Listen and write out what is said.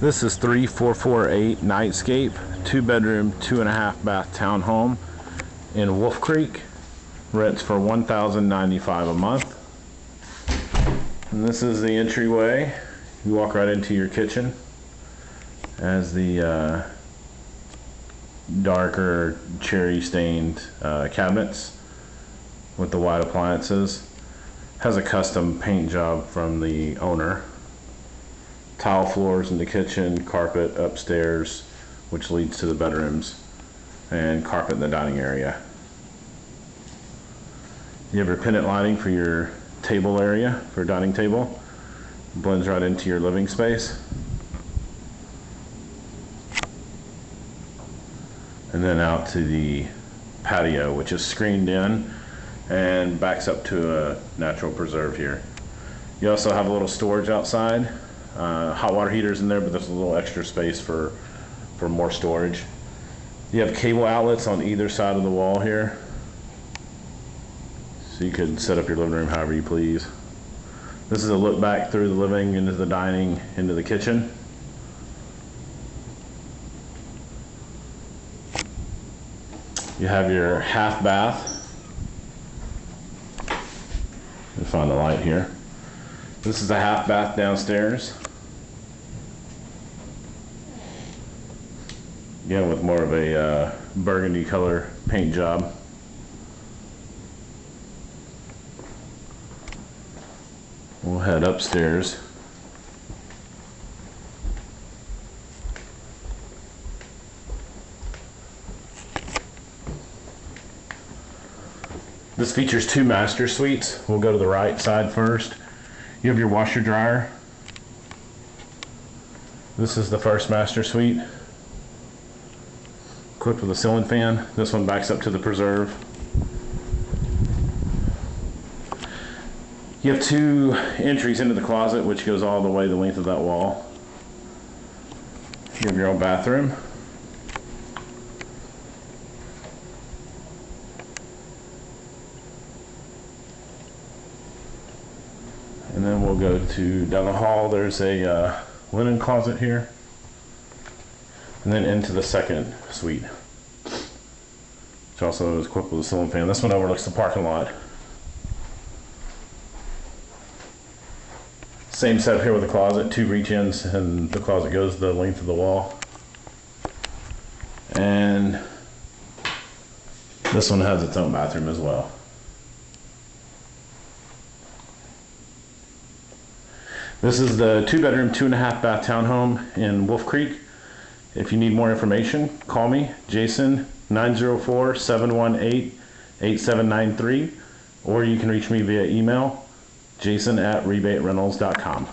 This is 3448 Nightscape, 2-bedroom, 2.5-bath townhome in Wolf Creek. Rents for $1,095 a month. And this is the entryway. You walk right into your kitchen as the darker cherry stained cabinets with the white appliances. Has a custom paint job from the owner. Tile floors in the kitchen, carpet upstairs, which leads to the bedrooms, and carpet in the dining area. You have your pendant lighting for your table area, for a dining table. Blends right into your living space. And then out to the patio, which is screened in and backs up to a natural preserve here. You also have a little storage outside. Hot water heaters in there, but there's a little extra space for more storage. You have cable outlets on either side of the wall here, so you could set up your living room however you please. This is a look back through the living into the dining into the kitchen. You have your half bath. Let me find the light here. This is a half bath downstairs. Again, with more of a burgundy color paint job. We'll head upstairs. This features 2 master suites. We'll go to the right side first. You have your washer dryer. This is the first master suite, equipped with a ceiling fan. This one backs up to the preserve. You have 2 entries into the closet, which goes all the way the length of that wall. You have your own bathroom. And then we'll go to down the hall. There's a linen closet here. And then into the second suite, which also is equipped with a ceiling fan. This one overlooks the parking lot. Same setup here with the closet, 2 reach-ins, and the closet goes the length of the wall. And this one has its own bathroom as well. This is the 2-bedroom, 2.5-bath townhome in Wolf Creek. If you need more information, call me, Jason, 904-718-8793, or you can reach me via email, jason@rebaterentals.com.